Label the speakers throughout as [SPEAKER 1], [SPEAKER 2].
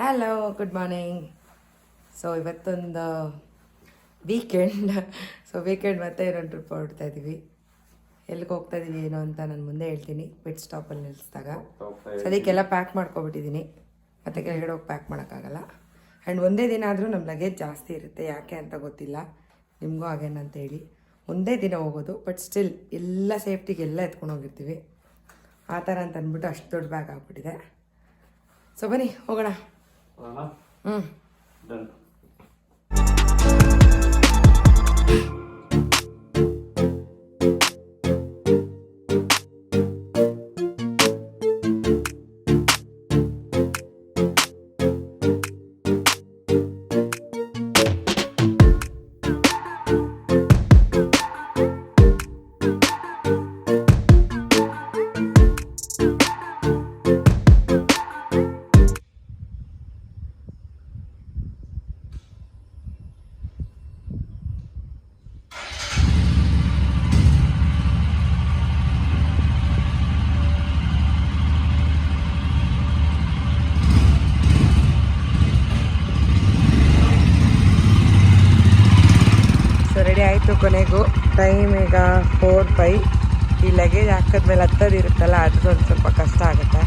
[SPEAKER 1] Hello, good morning. So ಇವತ್ತೊಂದು weekend. Weekend ಮತ್ತೆ ಇನ್ನೊಂದು ಟ್ರಿಪ್ ಹೊರಡ್ತಾ ಇದ್ದೀವಿ. ಎಲ್ಲಿಗೆ ಹೋಗ್ತಾ ಇದ್ದೀವಿ ಏನೋ ಅಂತ ನಾನು ಮುಂದೆ ಹೇಳ್ತೀನಿ, ಪಿಟ್ ಸ್ಟಾಪಲ್ಲಿ ನಿಲ್ಲಿಸಿದಾಗ. ಅದಕ್ಕೆಲ್ಲ ಪ್ಯಾಕ್ ಮಾಡ್ಕೊಬಿಟ್ಟಿದ್ದೀನಿ, ಮತ್ತು ಕೆಳಗಡೆ ಹೋಗಿ ಪ್ಯಾಕ್ ಮಾಡೋಕ್ಕಾಗಲ್ಲ. ಆ್ಯಂಡ್ ಒಂದೇ ದಿನ ಆದರೂ ನಮ್ಮ ಲಗೇಜ್ ಜಾಸ್ತಿ ಇರುತ್ತೆ, ಯಾಕೆ ಅಂತ ಗೊತ್ತಿಲ್ಲ, ನಿಮಗೂ ಹಾಗೇನಂತ ಹೇಳಿ. ಒಂದೇ ದಿನ ಹೋಗೋದು, ಬಟ್ ಸ್ಟಿಲ್ ಎಲ್ಲ ಸೇಫ್ಟಿಗೆ ಎಲ್ಲ ಎತ್ಕೊಂಡು ಹೋಗಿರ್ತೀವಿ. ಆ ಥರ ಅಂತ ಅಂದ್ಬಿಟ್ಟು ಅಷ್ಟು ದೊಡ್ಡ ಬ್ಯಾಗ್ ಆಗ್ಬಿಟ್ಟಿದೆ. ಸೊ ಬನ್ನಿ ಹೋಗೋಣ. ರೆಡಿ ಆಯಿತು. ಕೊನೆಗೂ ಟೈಮ್ ಈಗ 4:05. ಈ ಲಗೇಜ್ ಹಾಕಿದ್ಮೇಲೆ ಹತ್ತೋದಿರುತ್ತಲ್ಲ, ಅದು ಒಂದು ಸ್ವಲ್ಪ ಕಷ್ಟ ಆಗುತ್ತೆ.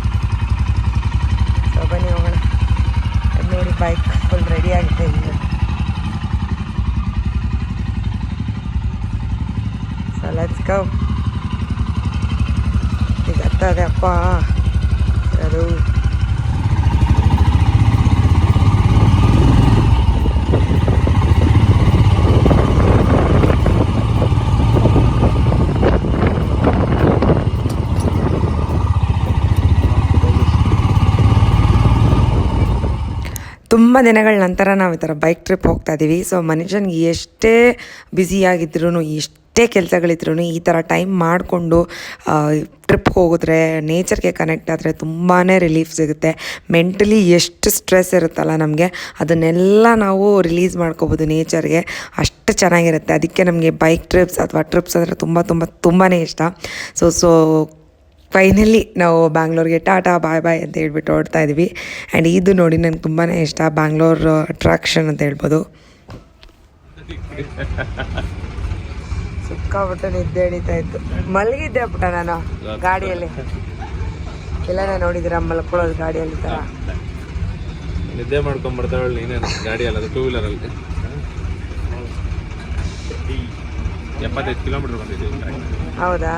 [SPEAKER 1] ಸೊ ಬನ್ನಿ ಹೋಗೋಣ. ನೋಡಿ, ಬೈಕ್ ಫುಲ್ ರೆಡಿ ಆಗಿದೆ ಈಗ. So let's go. ಈಗ ಹತ್ತದೆ ಅಪ್ಪ ಅದು. ತುಂಬ ದಿನಗಳ ನಂತರ ನಾವು ಈ ಥರ ಬೈಕ್ ಟ್ರಿಪ್ ಹೋಗ್ತಾ ಇದ್ದೀವಿ. ಸೊ ಮನುಷ್ಯನಿಗೆ ಎಷ್ಟೇ ಬ್ಯುಸಿಯಾಗಿದ್ರೂ, ಎಷ್ಟೇ ಕೆಲಸಗಳಿದ್ರೂ ಈ ಥರ ಟೈಮ್ ಮಾಡಿಕೊಂಡು ಟ್ರಿಪ್ಗೆ ಹೋಗಿದ್ರೆ, ನೇಚರ್ಗೆ ಕನೆಕ್ಟ್ ಆದರೆ ತುಂಬಾ ರಿಲೀಫ್ ಸಿಗುತ್ತೆ. ಮೆಂಟಲಿ ಎಷ್ಟು ಸ್ಟ್ರೆಸ್ ಇರುತ್ತಲ್ಲ ನಮಗೆ, ಅದನ್ನೆಲ್ಲ ನಾವು ರಿಲೀಸ್ ಮಾಡ್ಕೋಬೋದು ನೇಚರ್ಗೆ. ಅಷ್ಟು ಚೆನ್ನಾಗಿರುತ್ತೆ. ಅದಕ್ಕೆ ನಮಗೆ ಬೈಕ್ ಟ್ರಿಪ್ಸ್ ಅಥವಾ ಟ್ರಿಪ್ಸ್ ಅಂದರೆ ತುಂಬಾ ಇಷ್ಟ. ಸೊ ಫೈನಲಿ ನಾವು ಬ್ಯಾಂಗ್ಳೂರ್ಗೆ ಟಾಟಾ ಬಾಯ್ ಬಾಯ್ ಅಂತ ಹೇಳ್ಬಿಟ್ಟು ಹೊರಡ್ತಾ ಇದ್ವಿ. ಆ್ಯಂಡ್ ಇದು ನೋಡಿ ನನಗೆ ತುಂಬಾ ಇಷ್ಟ, ಬ್ಯಾಂಗ್ಳೂರ್ ಅಟ್ರಾಕ್ಷನ್ ಅಂತ ಹೇಳ್ಬೋದು. ಸಿಕ್ಕಾಬಿಟ್ಟು ನಿದ್ದೆ ಹಿಡಿತಾ ಇತ್ತು. ಮಲಗಿದ್ದೆ ಪುಟ್ಟ ನಾನು ಗಾಡಿಯಲ್ಲಿ. ಎಲ್ಲ ನೋಡಿದ್ದೀರಾ ಮಲ್ಕೊಳ್ಳೋದು ಗಾಡಿಯಲ್ಲಿ ಥರ
[SPEAKER 2] ನಿದ್ದೆ ಮಾಡ್ಕೊಂಡ್ಬರ್ತಾಳೆ ನೀನೇನು ಗಾಡಿಯಲ್ಲ, ಅದು 2 ವೀಲರಲ್ಲಿ. 75 ಕಿಲೋಮೀಟರ್ ಬಂದಿದ್ದೀವಿ.
[SPEAKER 1] ಹೌದಾ?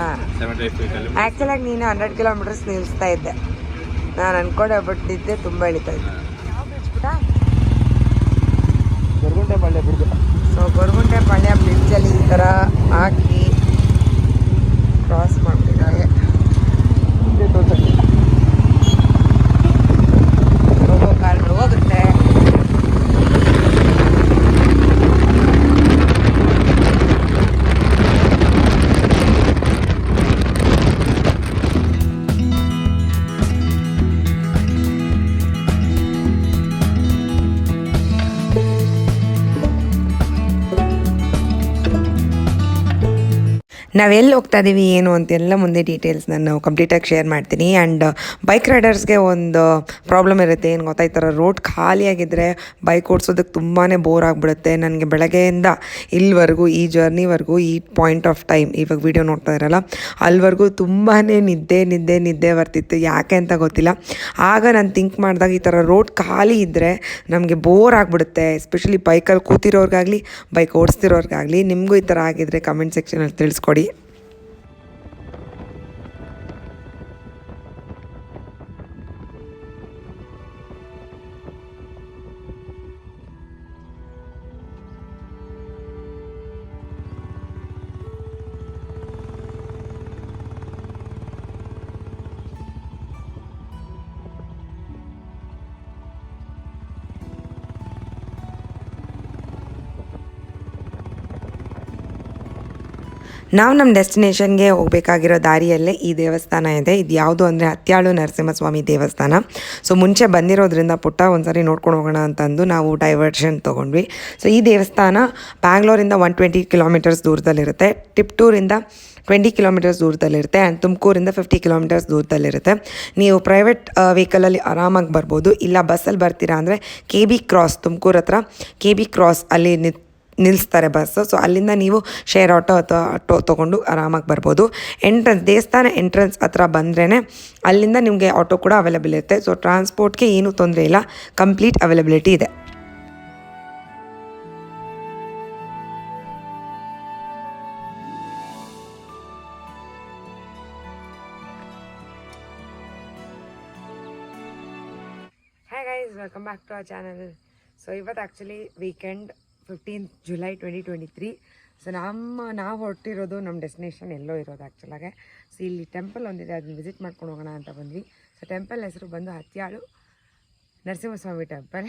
[SPEAKER 1] ಆ್ಯಕ್ಚುಲಾಗಿ ನೀನು 100 ಕಿಲೋಮೀಟರ್ಸ್ ನಿಲ್ಲಿಸ್ತಾ ಇದ್ದೆ. ನಾನು ಅನ್ಕೊಂಡೆ, ಬಟ್ ನಿದ್ದೆ ತುಂಬ ಇಳಿತಾ ಇದ್ದೆ.
[SPEAKER 2] ಗೊರಗುಂಟೆಪಾಳ್ಯ ಬ್ರಿಡ್ಜ್.
[SPEAKER 1] ಸೊ ಗೊರಗುಂಟೆಪಾಳ್ಯ ಬ್ರಿಡ್ಜಲ್ಲಿ ಈ ಥರ ಹಾಕಿ ಕ್ರಾಸ್ ಮಾಡ್ಬಿಟ್ಟಿದ್ದಾರೆ. ಹೋಗೋ ಕಾರು ಹೋಗುತ್ತೆ. ನಾವೆಲ್ಲಿ ಹೋಗ್ತಾ ಇದ್ದೀವಿ ಏನು ಅಂತೆಲ್ಲ ಮುಂದೆ ಡೀಟೇಲ್ಸ್ ನಾನು ಕಂಪ್ಲೀಟಾಗಿ ಶೇರ್ ಮಾಡ್ತೀನಿ. ಆ್ಯಂಡ್ ಬೈಕ್ ರೈಡರ್ಸ್ಗೆ ಒಂದು ಪ್ರಾಬ್ಲಮ್ ಇರುತ್ತೆ, ಏನು ಗೊತ್ತಾ, ಈ ಥರ ರೋಡ್ ಖಾಲಿಯಾಗಿದ್ದರೆ ಬೈಕ್ ಓಡಿಸೋದಕ್ಕೆ ತುಂಬಾ ಬೋರ್ ಆಗಿಬಿಡುತ್ತೆ. ನನಗೆ ಬೆಳಗ್ಗೆಯಿಂದ ಇಲ್ಲಿವರೆಗೂ, ಈ ಜರ್ನಿವರೆಗೂ, ಈ ಪಾಯಿಂಟ್ ಆಫ್ ಟೈಮ್ ಇವಾಗ ವೀಡಿಯೋ ನೋಡ್ತಾ ಇರಲ್ಲ ಅಲ್ಲಿವರೆಗೂ ತುಂಬಾ ನಿದ್ದೆ ಬರ್ತಿತ್ತು. ಯಾಕೆ ಅಂತ ಗೊತ್ತಿಲ್ಲ. ಆಗ ನಾನು ಥಿಂಕ್ ಮಾಡಿದಾಗ, ಈ ಥರ ರೋಡ್ ಖಾಲಿ ಇದ್ದರೆ ನಮಗೆ ಬೋರ್ ಆಗಿಬಿಡುತ್ತೆ. ಎಸ್ಪೆಷಲಿ ಬೈಕಲ್ಲಿ ಕೂತಿರೋರ್ಗಾಗಲಿ, ಬೈಕ್ ಓಡಿಸ್ತಿರೋರ್ಗಾಗಲಿ. ನಿಮಗೂ ಈ ಥರ ಆಗಿದ್ರೆ ಕಮೆಂಟ್ ಸೆಕ್ಷನಲ್ಲಿ ತಿಳಿಸ್ಕೊಡಿ. ನಾವು ನಮ್ಮ ಡೆಸ್ಟಿನೇಷನ್ಗೆ ಹೋಗಬೇಕಾಗಿರೋ ದಾರಿಯಲ್ಲೇ ಈ ದೇವಸ್ಥಾನ ಇದೆ. ಇದು ಯಾವುದು ಅಂದರೆ ಹತ್ಯಾಳು ನರಸಿಂಹಸ್ವಾಮಿ ದೇವಸ್ಥಾನ. ಸೊ ಮುಂಚೆ ಬಂದಿರೋದ್ರಿಂದ ಪುಟ್ಟ ಒಂದ್ಸರಿ ನೋಡ್ಕೊಂಡು ಹೋಗೋಣ ಅಂತಂದು ನಾವು ಡೈವರ್ಷನ್ ತೊಗೊಂಡ್ವಿ. ಸೊ ಈ ದೇವಸ್ಥಾನ ಬ್ಯಾಂಗ್ಳೂರಿಂದ 120 ಕಿಲೋಮೀಟರ್ಸ್ ದೂರದಲ್ಲಿರುತ್ತೆ. ಟಿಪ್ಟೂರಿಂದ 20 ಕಿಲೋಮೀಟರ್ಸ್ ದೂರದಲ್ಲಿರುತ್ತೆ ಆ್ಯಂಡ್ ತುಮಕೂರಿಂದ 50 ಕಿಲೋಮೀಟರ್ಸ್ ದೂರದಲ್ಲಿರುತ್ತೆ. ನೀವು ಪ್ರೈವೇಟ್ ವೆಹಿಕಲಲ್ಲಿ ಆರಾಮಾಗಿ ಬರ್ಬೋದು. ಇಲ್ಲ ಬಸ್ಸಲ್ಲಿ ಬರ್ತೀರಾ ಅಂದರೆ KB ಕ್ರಾಸ್, ತುಮಕೂರು ಹತ್ರ KB ಕ್ರಾಸ್ ಅಲ್ಲಿ ನಿಲ್ಲಿಸ್ತಾರೆ ಬಸ್ಸು. ಸೊ ಅಲ್ಲಿಂದ ನೀವು ಶೇರ್ ಆಟೋ ಅಥವಾ ಆಟೋ ತೊಗೊಂಡು ಆರಾಮಾಗಿ ಬರ್ಬೋದು. ದೇವಸ್ಥಾನ ಎಂಟ್ರೆನ್ಸ್ ಹತ್ರ ಬಂದ್ರೇ ಅಲ್ಲಿಂದ ನಿಮಗೆ ಆಟೋ ಕೂಡ ಅವೈಲೇಬಲ್ ಇರುತ್ತೆ. ಸೊ ಟ್ರಾನ್ಸ್ಪೋರ್ಟ್ಗೆ ಏನೂ ತೊಂದರೆ ಇಲ್ಲ, ಕಂಪ್ಲೀಟ್ ಅವೈಲಬಿಲಿಟಿ ಇದೆ. Hi guys, welcome back to our channel. So ಇವತ್ತು actually weekend 15th July 2023. So ನಾವು ಹೊರಟಿರೋದು ನಮ್ಮ ಡೆಸ್ಟಿನೇಷನ್ ಎಲ್ಲೋ ಇರೋದು ಆ್ಯಕ್ಚುಲಾಗೆ. ಸೊ ಇಲ್ಲಿ ಟೆಂಪಲ್ ಒಂದಿದೆ, ಅದನ್ನ ವಿಸಿಟ್ ಮಾಡ್ಕೊಂಡು ಹೋಗೋಣ ಅಂತ ಬಂದ್ವಿ. ಸೊ ಟೆಂಪಲ್ ಹೆಸರು ಬಂದು ಹತ್ಯಾಳು ನರಸಿಂಹಸ್ವಾಮಿ ಟೆಂಪಲ್.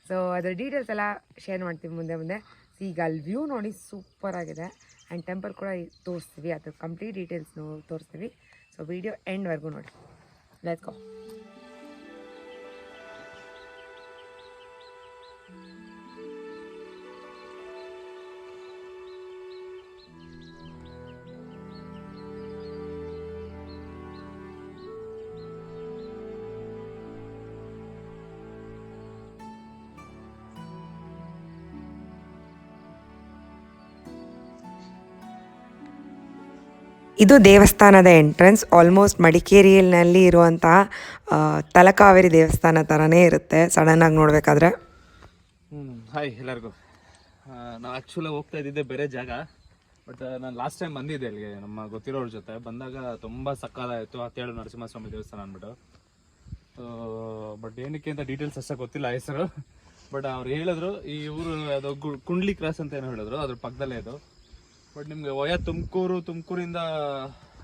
[SPEAKER 1] ಸೊ ಅದರ ಡೀಟೇಲ್ಸ್ ಎಲ್ಲ ಶೇರ್ ಮಾಡ್ತೀವಿ ಮುಂದೆ. ಸೊ ಈಗ ಅಲ್ಲಿ ವ್ಯೂ ನೋಡಿ ಸೂಪರ್ ಆಗಿದೆ ಆ್ಯಂಡ್ ಟೆಂಪಲ್ ಕೂಡ ತೋರಿಸ್ತೀವಿ, ಅದ್ರ ಕಂಪ್ಲೀಟ್ ಡೀಟೇಲ್ಸ್ ತೋರಿಸ್ತೀವಿ. ಸೊ ವಿಡಿಯೋ ಎಂಡ್ವರೆಗೂ ನೋಡಿ. Let's go. ಇದು ದೇವಸ್ಥಾನದ ಎಂಟ್ರೆನ್ಸ್. ಆಲ್ಮೋಸ್ಟ್ ಮಡಿಕೇರಿಯಲ್ಲಿ ಇರುವಂತಹ ತಲಕಾವೇರಿ ದೇವಸ್ಥಾನ ಥರನೇ ಇರುತ್ತೆ ಸಡನ್ನಾಗಿ ನೋಡಬೇಕಾದ್ರೆ.
[SPEAKER 2] ಹಾಯ್ ಎಲ್ಲರಿಗೂ. ನಾವು ಆ್ಯಕ್ಚುಲಾಗಿ ಹೋಗ್ತಾ ಇದ್ದಿದ್ದೆ ಬೇರೆ ಜಾಗ, ಬಟ್ ನಾನು ಲಾಸ್ಟ್ ಟೈಮ್ ಬಂದಿದ್ದೆ ಅಲ್ಲಿಗೆ ನಮ್ಮ ಗೊತ್ತಿರೋರ ಜೊತೆ. ಬಂದಾಗ ತುಂಬ ಸಕ್ಕತ್ತಾಯಿತು ಹತ್ಯಾಳು ನರಸಿಂಹಸ್ವಾಮಿ ದೇವಸ್ಥಾನ ಅಂದ್ಬಿಟ್ಟು. ಬಟ್ ಏನಕ್ಕೆ ಅಂತ ಡೀಟೇಲ್ಸ್ ಅಷ್ಟೇ ಗೊತ್ತಿಲ್ಲ ಹೆಸರು. ಬಟ್ ಅವ್ರು ಹೇಳಿದ್ರು ಈ ಊರು ಅದು ಕುಂಡ್ಲಿ ಕ್ರಾಸ್ ಅಂತ ಏನೋ ಹೇಳಿದ್ರು, ಅದ್ರ ಪಕ್ಕದಲ್ಲೇ ಇದು. ಬಟ್ ನಿಮ್ಗೆ ವಯ ತುಮಕೂರಿಂದ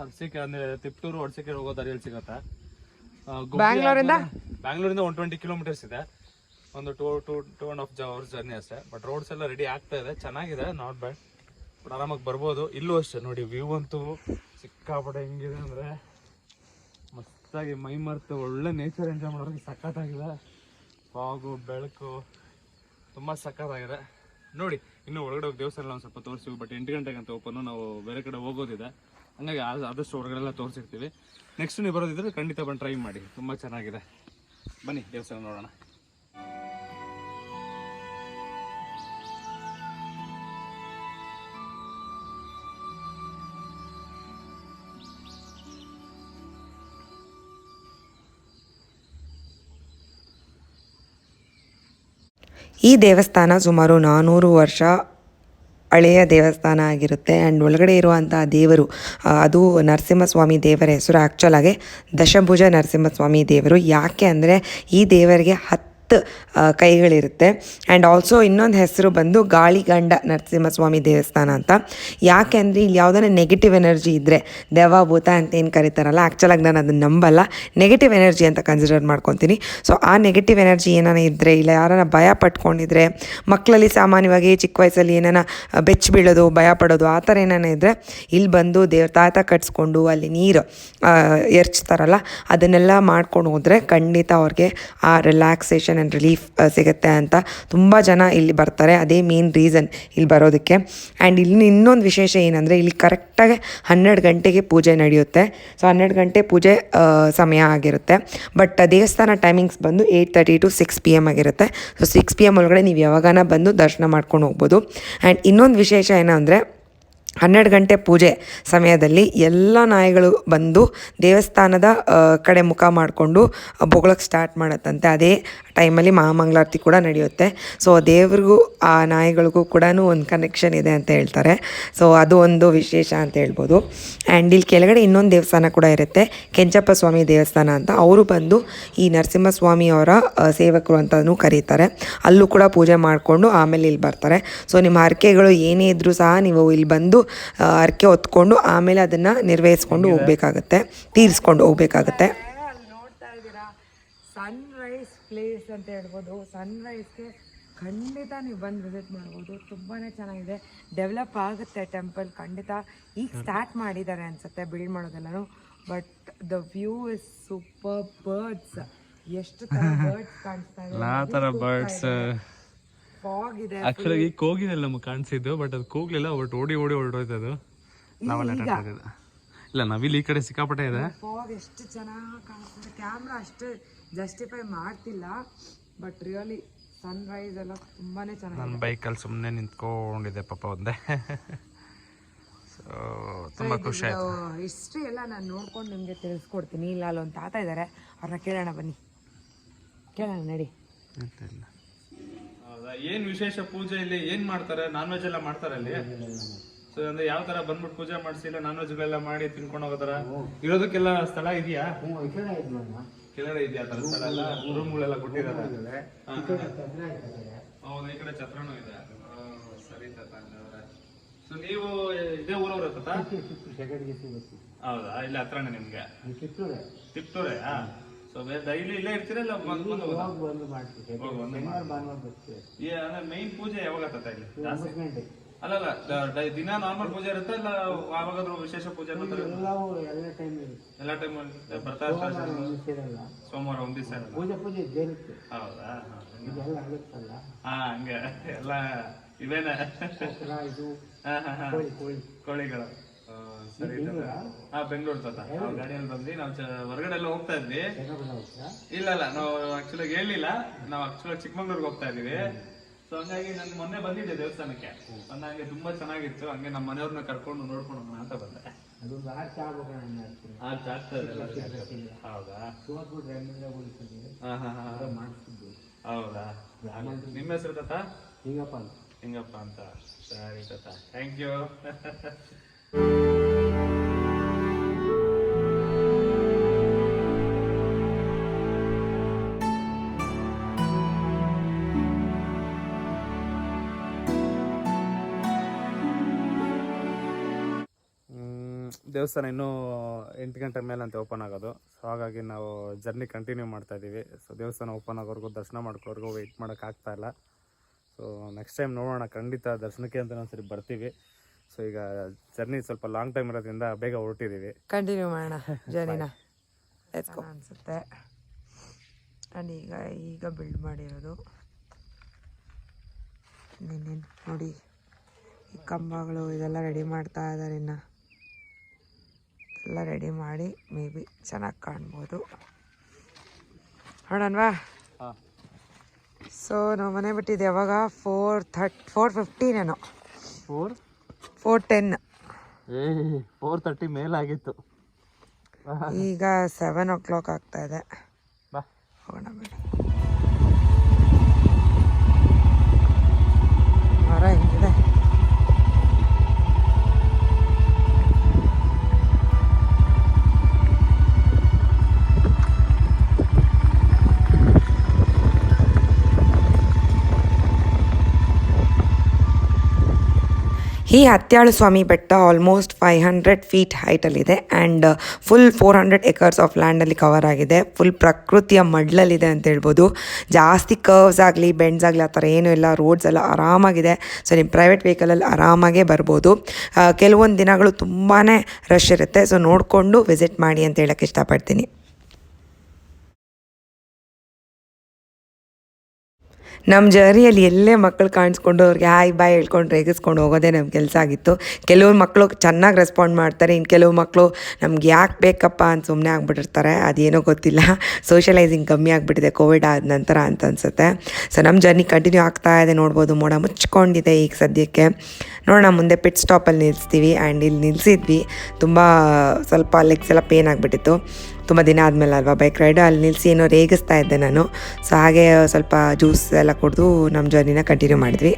[SPEAKER 2] ಅರಸೀಕೆ ಅಂದರೆ ತಿಪ್ಟೂರು ಅರಸೀಕೆ ಹೋಗೋ ದಾರಿಯಲ್ಲಿ ಸಿಗುತ್ತೆ. ಬ್ಯಾಂಗ್ಳೂರಿಂದ 120 ಕಿಲೋಮೀಟರ್ಸ್ ಇದೆ. ಒಂದು 2.5 hours ಜರ್ನಿ ಅಷ್ಟೇ. ಬಟ್ ರೋಡ್ಸ್ ಎಲ್ಲ ರೆಡಿ ಆಗ್ತಾ ಇದೆ, ಚೆನ್ನಾಗಿದೆ, ನಾಟ್ ಬ್ಯಾಡ್. ಬಟ್ ಆರಾಮಾಗಿ ಬರ್ಬೋದು. ಇಲ್ಲೂ ಅಷ್ಟೇ ನೋಡಿ, ವ್ಯೂ ಅಂತೂ ಸಿಕ್ಕಾಪಟ್ಟೆ ಹೆಂಗಿದೆ ಅಂದರೆ ಮಸ್ತಾಗಿ ಮೈ ಮರೆತು ಒಳ್ಳೆ ನೇಚರ್ ಎಂಜಾಯ್ ಮಾಡೋರಿಗೆ ಸಖತ್ತಾಗಿದೆ. ಫಾಗು ಬೆಳಕು ತುಂಬ ಸಖತ್ತಾಗಿದೆ ನೋಡಿ. ಇನ್ನು ಒಳಗಡೆ ಹೋಗಿ ದೇವಸ್ಥಾನ ಒಂದು ಸ್ವಲ್ಪ ತೋರಿಸ್ತೀವಿ. ಬಟ್ 8 ಗಂಟೆಗೆ ಅಂತ ಓಪನ್ನು, ನಾವು ಬೇರೆ ಕಡೆ ಹೋಗೋದಿದೆ, ಹಂಗಾಗಿ ಆದಷ್ಟು ಹೊರಗಡೆಲ್ಲ ತೋರಿಸಿರ್ತೀವಿ. ನೆಕ್ಸ್ಟ್ ನೀವು ಬರೋದಿದ್ರೆ ಖಂಡಿತ ಬಂದು ಟ್ರೈ ಮಾಡಿ, ತುಂಬ ಚೆನ್ನಾಗಿದೆ. ಬನ್ನಿ ದೇವಸ್ಥಾನ ನೋಡೋಣ.
[SPEAKER 1] ಈ ದೇವಸ್ಥಾನ ಸುಮಾರು 400 ವರ್ಷ ಹಳೆಯ ದೇವಸ್ಥಾನ ಆಗಿರುತ್ತೆ. ಆ್ಯಂಡ್ ಒಳಗಡೆ ಇರುವಂಥ ದೇವರು ಅದು ನರಸಿಂಹಸ್ವಾಮಿ ದೇವರ ಹೆಸರು. ಆ್ಯಕ್ಚುಲಾಗಿ ದಶಭುಜ ನರಸಿಂಹಸ್ವಾಮಿ ದೇವರು. ಯಾಕೆ ಅಂದರೆ ಈ ದೇವರಿಗೆ 10 ಕೈಗಳಿರುತ್ತೆ. ಆ್ಯಂಡ್ ಆಲ್ಸೋ ಇನ್ನೊಂದು ಹೆಸರು ಬಂದು ಗಾಳಿಗಂಡ ನರಸಿಂಹಸ್ವಾಮಿ ದೇವಸ್ಥಾನ ಅಂತ. ಯಾಕೆ ಅಂದರೆ ಇಲ್ಲಿ ಯಾವುದಾರ ನೆಗೆಟಿವ್ ಎನರ್ಜಿ ಇದ್ದರೆ, ದೆವ್ವ ಭೂತ ಅಂತ ಏನು ಕರೀತಾರಲ್ಲ, ಆ್ಯಕ್ಚುಲಾಗಿ ನಾನು ಅದನ್ನು ನಂಬಲ್ಲ, ನೆಗೆಟಿವ್ ಎನರ್ಜಿ ಅಂತ ಕನ್ಸಿಡರ್ ಮಾಡ್ಕೊತೀನಿ. ಸೊ ಆ ನೆಗೆಟಿವ್ ಎನರ್ಜಿ ಏನಾನ ಇದ್ದರೆ, ಇಲ್ಲ ಯಾರನ್ನ ಭಯ ಪಟ್ಕೊಂಡಿದ್ರೆ, ಮಕ್ಕಳಲ್ಲಿ ಸಾಮಾನ್ಯವಾಗಿ ಚಿಕ್ಕ ವಯಸ್ಸಲ್ಲಿ ಏನಾನ ಬೆಚ್ಚಿ ಬೀಳೋದು, ಭಯ ಪಡೋದು ಆ ಥರ ಏನಾನ ಇದ್ದರೆ ಇಲ್ಲಿ ಬಂದು ದೇವ್ರ ತಾತ ಕಟ್ಸ್ಕೊಂಡು ಅಲ್ಲಿ ನೀರು ಎರಚ್ತಾರಲ್ಲ, ಅದನ್ನೆಲ್ಲ ಮಾಡ್ಕೊಂಡು ಹೋದರೆ ಖಂಡಿತ ಅವ್ರಿಗೆ ಆ ರಿಲ್ಯಾಕ್ಸೇಷನ್ ಆ್ಯಂಡ್ ರಿಲೀಫ್ ಸಿಗುತ್ತೆ ಅಂತ ತುಂಬ ಜನ ಇಲ್ಲಿ ಬರ್ತಾರೆ. ಅದೇ ಮೇನ್ ರೀಸನ್ ಇಲ್ಲಿ ಬರೋದಕ್ಕೆ. ಆ್ಯಂಡ್ ಇಲ್ಲಿ ಇನ್ನೊಂದು ವಿಶೇಷ ಏನಂದರೆ ಇಲ್ಲಿ ಕರೆಕ್ಟಾಗಿ 12 ಗಂಟೆಗೆ ಪೂಜೆ ನಡೆಯುತ್ತೆ. ಸೊ 12 ಗಂಟೆ ಪೂಜೆ ಸಮಯ ಆಗಿರುತ್ತೆ. ಬಟ್ ದೇವಸ್ಥಾನ ಟೈಮಿಂಗ್ಸ್ ಬಂದು 8:30 to 6 PM ಆಗಿರುತ್ತೆ. ಸೊ 6 PM ಒಳಗಡೆ ನೀವು ಯಾವಾಗಾನ ಬಂದು ದರ್ಶನ ಮಾಡ್ಕೊಂಡು ಹೋಗ್ಬೋದು. ಆ್ಯಂಡ್ ಇನ್ನೊಂದು ವಿಶೇಷ ಏನಂದರೆ 12 ಗಂಟೆ ಪೂಜೆ ಸಮಯದಲ್ಲಿ ಎಲ್ಲ ನಾಯಿಗಳು ಬಂದು ದೇವಸ್ಥಾನದ ಕಡೆ ಮುಖ ಮಾಡಿಕೊಂಡು ಬೊಗಳಕ್ಕೆ ಸ್ಟಾರ್ಟ್ ಮಾಡುತ್ತಂತೆ. ಅದೇ ಟೈಮಲ್ಲಿ ಮಹಾಮಂಗಳಾರತಿ ಕೂಡ ನಡೆಯುತ್ತೆ. ಸೊ ದೇವ್ರಿಗೂ ಆ ನಾಯಿಗಳಿಗೂ ಕೂಡ ಒಂದು ಕನೆಕ್ಷನ್ ಇದೆ ಅಂತ ಹೇಳ್ತಾರೆ. ಸೊ ಅದು ಒಂದು ವಿಶೇಷ ಅಂತ ಹೇಳ್ಬೋದು. ಆ್ಯಂಡ್ ಇಲ್ಲಿ ಕೆಳಗಡೆ ಇನ್ನೊಂದು ದೇವಸ್ಥಾನ ಕೂಡ ಇರುತ್ತೆ, ಕೆಂಚಪ್ಪ ಸ್ವಾಮಿ ದೇವಸ್ಥಾನ ಅಂತ. ಅವರು ಬಂದು ಈ ನರಸಿಂಹಸ್ವಾಮಿಯವರ ಸೇವಕರು ಅಂತಲೂ ಕರೀತಾರೆ. ಅಲ್ಲೂ ಕೂಡ ಪೂಜೆ ಮಾಡಿಕೊಂಡು ಆಮೇಲೆ ಇಲ್ಲಿ ಬರ್ತಾರೆ. ಸೊ ನಿಮ್ಮ ಹರಕೆಗಳು ಏನೇ ಇದ್ದರೂ ಸಹ ನೀವು ಇಲ್ಲಿ ಬಂದು ಹರಕೆ ಹೊತ್ಕೊಂಡು ಆಮೇಲೆ ಅದನ್ನು ನಿರ್ವಹಿಸ್ಕೊಂಡು ಹೋಗ್ಬೇಕಾಗತ್ತೆ, ತೀರಿಸ್ಕೊಂಡು ಹೋಗ್ಬೇಕಾಗತ್ತೆ. ನೋಡ್ತಾ ಇದ್ದೀರಾ ಸನ್ರೈಸ್ ಪ್ಲೇಸ್ ಅಂತ ಹೇಳ್ಬೋದು. ಸನ್ರೈಸ್ಗೆ ಖಂಡಿತ ನೀವು ಬಂದು ವಿಸಿಟ್ ಮಾಡ್ಬೋದು. ತುಂಬಾ ಚೆನ್ನಾಗಿದೆ, ಡೆವಲಪ್ ಆಗುತ್ತೆ ಟೆಂಪಲ್ ಖಂಡಿತ. ಈಗ ಸ್ಟಾರ್ಟ್ ಮಾಡಿದ್ದಾರೆ ಅನ್ಸುತ್ತೆ ಬಿಲ್ಡ್ ಮಾಡೋದೆಲ್ಲನೂ. But the view is super. Birds, ಎಷ್ಟು ಥರ ಬರ್ಡ್ಸ್ ಕಾಣಿಸ್ತಾ ಇದೆ. ಫಾಗ್ ಇದೆ.
[SPEAKER 2] ಆಕ್ಚುಲಿ ಕೋಗಿನೆಲ್ಲ ನಮಗೆ ಕಾಣಿಸಿದ್ದು, ಬಟ್ ಅದು ಕೂಗ್ಲಿಲ್ಲ, ಬಟ್ ಓಡಿ ಹೊರಟೋಯ್ತು ಅದು. ನಾವೆಲ್ಲ ಇಲ್ಲ ನವಿಲ್ ಈ ಕಡೆ ಸಿಕ್ಕಾಪಟ್ಟೆ ಇದೆ.
[SPEAKER 1] ಫಾಗ್ ಎಷ್ಟು ಚೆನ್ನಾಗಿ ಕಾಣಿಸ್ತದೆ. ಕ್ಯಾಮ್ರಾ ಅಷ್ಟು ಜಸ್ಟಿಫೈ ಮಾಡ್ತಿಲ್ಲ, ಬಟ್ ರಿಯಲಿ ಸನ್ರೈಸ್ ಎಲ್ಲ ತುಂಬಾನೇ ಚೆನ್ನಾಗಿ.
[SPEAKER 2] ನನ್ನ ಬೈಕಲ್ಲಿ ಸುಮ್ಮನೆ ನಿಂತ್ಕೊಂಡಿದ್ದೆ ಪಾಪ ಒಂದೇ. ಸೊ ತುಂಬ ಖುಷಿ ಆಯ್ತು.
[SPEAKER 1] ಹಿಸ್ಟ್ರಿ ಎಲ್ಲ ನಾನು ನೋಡ್ಕೊಂಡು ನಿಮಗೆ ತಿಳಿಸ್ಕೊಡ್ತೀನಿ. ಇಲ್ಲ ಅಲ್ಲೊಂದು ತಾತ ಇದ್ದಾರೆ, ಅವ್ರನ್ನ ಕೇಳೋಣ ಬನ್ನಿ. ಕೇಳೋಣ ನಡಿ.
[SPEAKER 2] ಹೌದಾ, ಏನು ವಿಶೇಷ ಪೂಜೆ ಇಲ್ಲಿ ಏನು ಮಾಡ್ತಾರೆ? ನಾನ್ ವೆಜ್ ಎಲ್ಲ ಮಾಡ್ತಾರೆ ಅಲ್ಲಿ? ಸೊ ಅಂದ್ರೆ ಯಾವ ತರ ಬಂದ್ಬಿಟ್ಟು ಪೂಜೆ ಮಾಡಿಸಿ ಇಲ್ಲ ನಾನ್ ವೆಜ್ಗಳೆಲ್ಲ ಮಾಡಿ ತಿನ್ಕೊಂಡು ಹೋಗೋತರ ಇರೋದಕ್ಕೆಲ್ಲ ಸ್ಥಳ ಇದೆಯಾ? ಕೆಳಗಡೆ ಇದೆಯಾ ತರ ಸ್ಥಳ ಎಲ್ಲ? ರೂಮ್ಗಳೆಲ್ಲ ಕೊಟ್ಟಿದ್ದಾರೆ? ಹೌದಾ, ಈ ಕಡೆ ಛತ್ರನೂ ಇದೆ. ಸರಿ ತಾತ. ಸೊ ನೀವು ಇದೇ ಊರವ್ರ ತಾತ? ಹೌದಾ, ಇಲ್ಲಿ ಹತ್ರನೇ ನಿಮ್ಗೆ? ತಿಪ್ಟೂರೇ? ಸೊ ಡೈಲಿ ಇಲ್ಲೇ ಇರ್ತೀರಾ ಇಲ್ಲ ಮೈನ್ ಪೂಜೆ ಯಾವಾಗ ತಾತ ಇಲ್ಲಿ? ಅಲ್ಲಲ್ಲ, ದಿನ ನಾರ್ಮಲ್ ಪೂಜೆ ಇರುತ್ತೆ ಇಲ್ಲ ಯಾವಾಗಾದ್ರೂ ವಿಶೇಷ ಪೂಜೆ ಎಲ್ಲ ಟೈಮ್ ಬರ್ತಾ ಇರ್ತಾರೆ? ಸೋಮವಾರ ಒಂದ್ ದಿವಸ ಹೌದಾ? ಹಾ, ಹಂಗೆ ಎಲ್ಲ ಇವೇನೆ ಕೋಳಿಗಳು. ಸರಿ ಹಾ, ಬೆಂಗಳೂರು ತಾತ. ನಾವು ಗಾಡಿಯಲ್ಲಿ ಬಂದ್ವಿ. ನಾವು ಹೊರಗಡೆ ಎಲ್ಲ ಹೋಗ್ತಾ ಇದ್ವಿ. ಇಲ್ಲ ನಾವು ಆಕ್ಚುಲಿ ಹೇಳಿಲ್ಲ, ನಾವು ಆಕ್ಚುಲಿ ಚಿಕ್ಕಮಂಗ್ಳೂರ್ಗೆ ಹೋಗ್ತಾ ಇದೀವಿ. ಸೊ ಹಂಗಾಗಿ ನಾನು ಮೊನ್ನೆ ಬಂದಿದ್ದೆ ದೇವಸ್ಥಾನಕ್ಕೆ. ಹಂಗೆ ತುಂಬಾ ಚೆನ್ನಾಗಿತ್ತು. ಹಂಗೆ ನಮ್ಮ ಮನೆಯವ್ರನ್ನ ಕರ್ಕೊಂಡು ನೋಡ್ಕೊಂಡು ಹೋಗೋಣ ಅಂತ ಬಂದೆ. ಹೌದಾ? ಹೌದಾ? ನಿಮ್ಮ ಹೆಸರು ತಾತ? ಹಿಂಗಪ್ಪ ಅಂತ. ಸರಿ ತಾತ, ಥ್ಯಾಂಕ್ ಯು. ದೇವಸ್ಥಾನ ಇನ್ನೂ 8 ಗಂಟೆ ಮೇಲೆ ಅಂತ ಓಪನ್ ಆಗೋದು. ಸೊ ಹಾಗಾಗಿ ನಾವು ಜರ್ನಿ ಕಂಟಿನ್ಯೂ ಮಾಡ್ತಾ ಇದ್ದೀವಿ. ಸೊ ದೇವಸ್ಥಾನ ಓಪನ್ ಆಗೋವರೆಗೂ ದರ್ಶನ ಮಾಡ್ಕೋವರೆಗೂ ವೆಯ್ಟ್ ಮಾಡೋಕ್ಕಾಗ್ತಾ ಇಲ್ಲ. ಸೊ ನೆಕ್ಸ್ಟ್ ಟೈಮ್ ನೋಡೋಣ, ಖಂಡಿತ ದರ್ಶನಕ್ಕೆ ಅಂತ ಒಂದ್ಸರಿ ಬರ್ತೀವಿ. ಸೊ ಈಗ ಜರ್ನಿ ಸ್ವಲ್ಪ ಲಾಂಗ್ ಟೈಮ್ ಇರೋದ್ರಿಂದ ಬೇಗ ಹೊರಟಿದ್ದೀವಿ.
[SPEAKER 1] ಕಂಟಿನ್ಯೂ ಮಾಡೋಣ ಜರ್ನಿನ ಅನಿಸುತ್ತೆ. ಆ್ಯಂಡ್ ಈಗ ಬಿಲ್ಡ್ ಮಾಡಿರೋದು ಇನ್ನೇನು ನೋಡಿ, ಈ ಕಂಬಗಳು ಇದೆಲ್ಲ ರೆಡಿ ಮಾಡ್ತಾ ಇದ್ದಾರೆ. ಇನ್ನು ಎಲ್ಲ ರೆಡಿ ಮಾಡಿ ಮೇ ಬಿ ಚೆನ್ನಾಗಿ ಕಾಣ್ಬೋದು. ನೋಡೋಣವಾ? ಸೊ ನಾವು ಮನೆ ಬಿಟ್ಟಿದ್ದು ಯಾವಾಗ? 4:15 4:10
[SPEAKER 2] 4:30 ಮೇಲಾಗಿತ್ತು.
[SPEAKER 1] ಈಗ 7 o'clock ಆಗ್ತಾ ಇದೆ. ಹೋಗೋಣ ಬನ್ನಿ. ಮರ ಹೆಂಗಿದೆ? ಈ ಹತ್ಯಾಳು ಸ್ವಾಮಿ ಬೆಟ್ಟ ಆಲ್ಮೋಸ್ಟ್ 500 feet ಹೈಟಲ್ಲಿದೆ ಆ್ಯಂಡ್ ಫುಲ್ 400 acres ಆಫ್ ಲ್ಯಾಂಡಲ್ಲಿ ಕವರ್ ಆಗಿದೆ. ಫುಲ್ ಪ್ರಕೃತಿಯ ಮಡ್ಲಲ್ಲಿದೆ ಅಂತ ಹೇಳ್ಬೋದು. ಜಾಸ್ತಿ ಕರ್ವ್ಸ್ ಆಗಲಿ ಬೆಂಡ್ಸ್ ಆಗಲಿ ಆ ಥರ ಏನೂ ಇಲ್ಲ. ರೋಡ್ಸ್ ಎಲ್ಲ ಆರಾಮಾಗಿದೆ. ಸೊ ನಿಮ್ಮ ಪ್ರೈವೇಟ್ ವೆಹಿಕಲಲ್ಲಿ ಆರಾಮಾಗೇ ಬರ್ಬೋದು. ಕೆಲವೊಂದು ದಿನಗಳು ತುಂಬಾ ರಶ್ ಇರುತ್ತೆ. ಸೊ ನೋಡಿಕೊಂಡು ವಿಸಿಟ್ ಮಾಡಿ ಅಂತ ಹೇಳೋಕ್ಕೆ ಇಷ್ಟಪಡ್ತೀನಿ. ನಮ್ಮ ಜರ್ನಿಯಲ್ಲಿ ಎಲ್ಲೇ ಮಕ್ಕಳು ಕಾಣಿಸ್ಕೊಂಡು ಅವ್ರಿಗೆ ಹಾಯ್ ಬಾಯ್ ಹೇಳ್ಕೊಂಡು ರೇಗಿಸ್ಕೊಂಡು ಹೋಗೋದೇ ನಮ್ಮ ಕೆಲಸ ಆಗಿತ್ತು. ಕೆಲವು ಮಕ್ಕಳು ಚೆನ್ನಾಗಿ ರೆಸ್ಪಾಂಡ್ ಮಾಡ್ತಾರೆ, ಇನ್ನು ಕೆಲವು ಮಕ್ಕಳು ನಮ್ಗೆ ಯಾಕೆ ಬೇಕಪ್ಪ ಅಂತ ಸುಮ್ಮನೆ ಆಗಿಬಿಟ್ಟಿರ್ತಾರೆ. ಅದೇನೋ ಗೊತ್ತಿಲ್ಲ, ಸೋಷಲೈಸಿಂಗ್ ಕಮ್ಮಿ ಆಗಿಬಿಟ್ಟಿದೆ ಕೋವಿಡ್ ಆದ ನಂತರ ಅಂತ ಅನಿಸುತ್ತೆ. ಸೊ ನಮ್ಮ ಜರ್ನಿ ಕಂಟಿನ್ಯೂ ಆಗ್ತಾ ಇದೆ. ನೋಡ್ಬೋದು ಮೋಡ ಮುಚ್ಕೊಂಡಿದೆ ಈಗ ಸದ್ಯಕ್ಕೆ. ನೋಡೋಣ, ಮುಂದೆ ಪಿಟ್ ಸ್ಟಾಪಲ್ಲಿ ನಿಲ್ಲಿಸ್ತೀವಿ. ಆ್ಯಂಡ್ ಇಲ್ಲಿ ನಿಲ್ಲಿಸಿದ್ವಿ, ತುಂಬ ಸ್ವಲ್ಪ ಲೆಗ್ಸ್ ಎಲ್ಲ ಪೇನ್ ಆಗಿಬಿಟ್ಟಿತ್ತು. ತುಂಬ ದಿನ ಆದಮೇಲೆ ಅಲ್ವಾ ಬೈಕ್ ರೈಡು. ಅಲ್ಲಿ ನಿಲ್ಲಿಸಿ ಏನೋ ರೇಗಿಸ್ತಾ ಇದ್ದೆ ನಾನು. ಸೊ ಹಾಗೆ ಸ್ವಲ್ಪ ಜ್ಯೂಸ್ ಎಲ್ಲ ಕುಡಿದು ನಮ್ಮ ಜರ್ನಿನ ಕಂಟಿನ್ಯೂ ಮಾಡಿದ್ವಿ.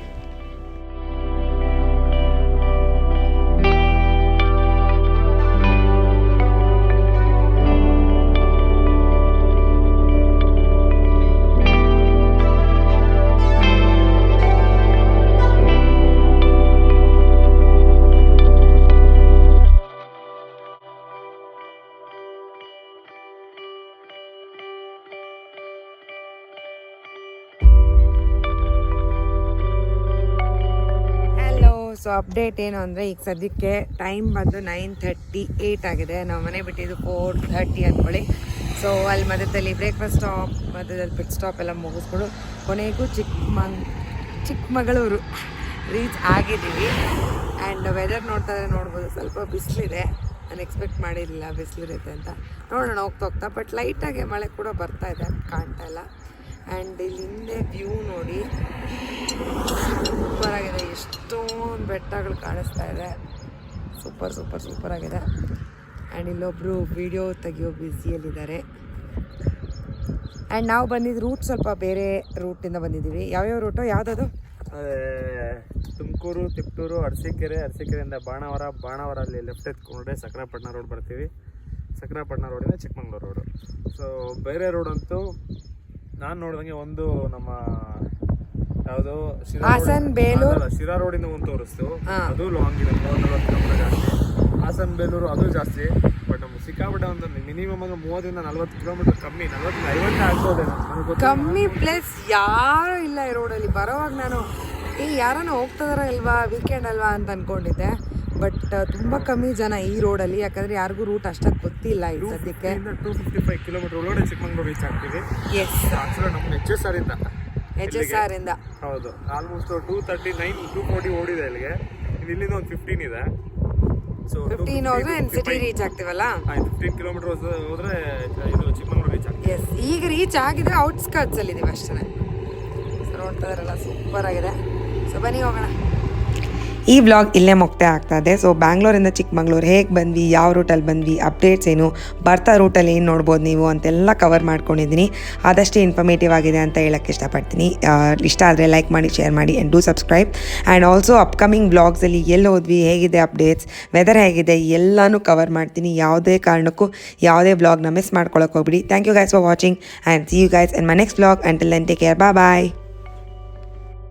[SPEAKER 1] ಸೊ ಅಪ್ಡೇಟ್ ಏನು ಅಂದರೆ ಈಗ ಸದ್ಯಕ್ಕೆ ಟೈಮ್ ಬಂದು 9:38 ಆಗಿದೆ. ನಾವು ಮನೆ ಬಿಟ್ಟಿದ್ದು 4:30 ಅಂದ್ಕೊಳ್ಳಿ. ಸೊ ಅಲ್ಲಿ ಮಧ್ಯದಲ್ಲಿ ಬ್ರೇಕ್ಫಾಸ್ಟ್ ಸ್ಟಾಪ್, ಮಧ್ಯದಲ್ಲಿ ಪಿಟ್ ಸ್ಟಾಪ್ ಎಲ್ಲ ಮುಗಿಸ್ಕೊಂಡು ಕೊನೆಗೂ ಚಿಕ್ಕಮಗಳೂರು ರೀಚ್ ಆಗಿದ್ದೀವಿ. ಆ್ಯಂಡ್ ವೆದರ್ ನೋಡ್ಬೋದು, ಸ್ವಲ್ಪ ಬಿಸಿಲಿದೆ. ನಾನು ಎಕ್ಸ್ಪೆಕ್ಟ್ ಮಾಡಿರಲಿಲ್ಲ ಬಿಸಿಲಿರುತ್ತೆ ಅಂತ. ನೋಡೋಣ ಹೋಗ್ತಾ ಬಟ್ ಲೈಟಾಗಿ ಮಳೆ ಕೂಡ ಬರ್ತಾ ಇದೆ, ಕಾಣ್ತಾ ಇಲ್ಲ. ಆ್ಯಂಡ್ ಇಲ್ಲಿ ಹಿಂದೆ ವ್ಯೂ ನೋಡಿ, ಸೂಪರಾಗಿದೆ. ಎಷ್ಟೊಂದು ಬೆಟ್ಟಗಳು ಕಾಣಿಸ್ತಾ ಇದೆ. ಸೂಪರ್ ಆಗಿದೆ. ಆ್ಯಂಡ್ ಇಲ್ಲೊಬ್ಬರು ವಿಡಿಯೋ ತೆಗಿಯೋ ಬ್ಯುಸಿಯಲ್ಲಿದ್ದಾರೆ. ಆ್ಯಂಡ್ ನಾವು ಬಂದಿದ್ದು ರೂಟ್ ಸ್ವಲ್ಪ ಬೇರೆ ರೂಟಿಂದ ಬಂದಿದ್ದೀವಿ. ಯಾವ್ಯಾವ ರೂಟು, ಯಾವುದದು?
[SPEAKER 2] ತುಮಕೂರು, ತಿಪ್ಟೂರು, ಅರಸೀಕೆರೆಯಿಂದ ಬಾಣಾವರ ಅಲ್ಲಿ ಲೆಫ್ಟ್ ಎತ್ಕೊಂಡ್ರೆ ಸಕ್ರಾಪಟ್ಟಣ ರೋಡ್ ಬರ್ತೀವಿ. ಸಕ್ರಾಪಟ್ಟಣ ರೋಡಿಂದ ಚಿಕ್ಕಮಂಗ್ಳೂರು ರೋಡು. ಸೊ ಬೇರೆ ರೋಡ್ ಅಂತೂ ನಾನು ನೋಡಿದಂಗೆ ಒಂದು ನಮ್ಮ ಯಾವುದು
[SPEAKER 1] ಹಾಸನ್ ಬೇಲೂರು
[SPEAKER 2] ಶಿರಾ ರೋಡಿಂದ ಒಂದು ತೋರಿಸ್ತು, ಅದು ಲಾಂಗ್ ಇದೆ, 40 ಕಿಲೋಮೀಟರ್ ಜಾಸ್ತಿ. ಹಾಸನ್ ಬೇಲೂರು ಅದು ಜಾಸ್ತಿ, ಬಟ್ ನಮ್ಗೆ ಸಿಕ್ಕಾಪಟ್ಟೆ ಒಂದು ಮಿನಿಮಮ್ 30-40 ಕಿಲೋಮೀಟರ್ ಕಮ್ಮಿ, 40-50 ಆಗ್ಬೋದೇನೋ
[SPEAKER 1] ಕಮ್ಮಿ. ಪ್ಲಸ್ ಯಾರು ಇಲ್ಲ ಈ ರೋಡಲ್ಲಿ. ಬರೋವಾಗ ನಾನು ಯಾರನ್ನ ಹೋಗ್ತದಾರ ಇಲ್ವಾ, ವೀಕೆಂಡ್ ಅಲ್ವಾ ಅಂತ ಅನ್ಕೊಂಡಿದ್ದೆ. ಬಟ್ ತುಂಬ ಕಮ್ಮಿ ಜನ ಈ ರೋಡಲ್ಲಿ, ಯಾಕಂದ್ರೆ ಯಾರಿಗೂ ರೂಟ್ ಅಷ್ಟಾಗಿ ಗೊತ್ತಿಲ್ಲ ಈ ಸದ್ಯಕ್ಕೆ.
[SPEAKER 2] 255 ಕಿಲೋಮೀಟರ್ ಒಳಗಡೆ ಚಿಕ್ಕಮಂಗ್ಳೂರು ರೀಚ್ ಆಗ್ತೀವಿ.
[SPEAKER 1] ಎಸ್,
[SPEAKER 2] ಆಕ್ಚುಲಿ ನಮ್ಗೆ HSR ಇಂದ ಹೌದು, ಆಲ್ಮೋಸ್ಟ್ 240 ಓಡಿದೆ ಇಲ್ಲಿಗೆ. ಇಲ್ಲಿಂದ ಒಂದು 15 ಇದೆ. ಸೊ
[SPEAKER 1] 15 ಹೋದ್ರೆ ಸಿಟಿ ರೀಚ್ ಆಗ್ತೀವಲ್ಲ,
[SPEAKER 2] 15 ಕಿಲೋಮೀಟರ್ ಹೋದ್ರೆ ಇದು ಚಿಕ್ಕಮಂಗ್ಳೂರು ರೀಚ್ ಆಗ್ತೀವಿ.
[SPEAKER 1] ಎಸ್, ಈಗ ರೀಚ್ ಆಗಿದ್ರೆ ಔಟ್ಸ್ಕರ್ಟ್ಸ್ ಅಲ್ಲಿ ಇದೀವಿ ಅಷ್ಟೇ. ಸೊ ನೋಡ್ತಾ ಇದಾರಲ್ಲ, ಸೂಪರ್ ಆಗಿದೆ. ಸೊ ಬನ್ನಿ ಹೋಗೋಣ. ಈ ವ್ಲಾಗ್ ಇಲ್ಲೇ ಮುಕ್ತಾಯ ಆಗ್ತಾ ಇದೆ. ಸೊ ಬ್ಯಾಂಗ್ಳೂರಿಂದ ಚಿಕ್ಕಮಂಗ್ಳೂರು ಹೇಗೆ ಬಂದ್ವಿ, ಯಾವ ರೂಟಲ್ಲಿ ಬಂದ್ವಿ, ಅಪ್ಡೇಟ್ಸ್ ಏನು, ಬರ್ತಾ ರೂಟಲ್ಲಿ ಏನು ನೋಡ್ಬೋದು ನೀವು ಅಂತೆಲ್ಲ ಕವರ್ ಮಾಡ್ಕೊಂಡಿದ್ದೀನಿ. ಆದಷ್ಟು ಇನ್ಫಾರ್ಮೇಟಿವ್ ಆಗಿದೆ ಅಂತ ಹೇಳೋಕ್ಕೆ ಇಷ್ಟಪಡ್ತೀನಿ. ಇಷ್ಟ ಆದರೆ ಲೈಕ್ ಮಾಡಿ, ಶೇರ್ ಮಾಡಿ, and do subscribe. And also upcoming ವ್ಲಾಗ್ಸಲ್ಲಿ ಎಲ್ಲಿ ಹೋದ್ವಿ, ಹೇಗಿದೆ ಅಪ್ಡೇಟ್ಸ್, ವೆದರ್ ಹೇಗಿದೆ, ಎಲ್ಲನೂ ಕವರ್ ಮಾಡ್ತೀನಿ. ಯಾವುದೇ ಕಾರಣಕ್ಕೂ ಯಾವುದೇ ವ್ಲಾಗ್ನ ಮಿಸ್ ಮಾಡ್ಕೊಳ್ಳೋಕೆ ಹೋಗ್ಬಿಡಿ. Thank you guys for watching and see you guys in my next vlog. Until then take care, bye.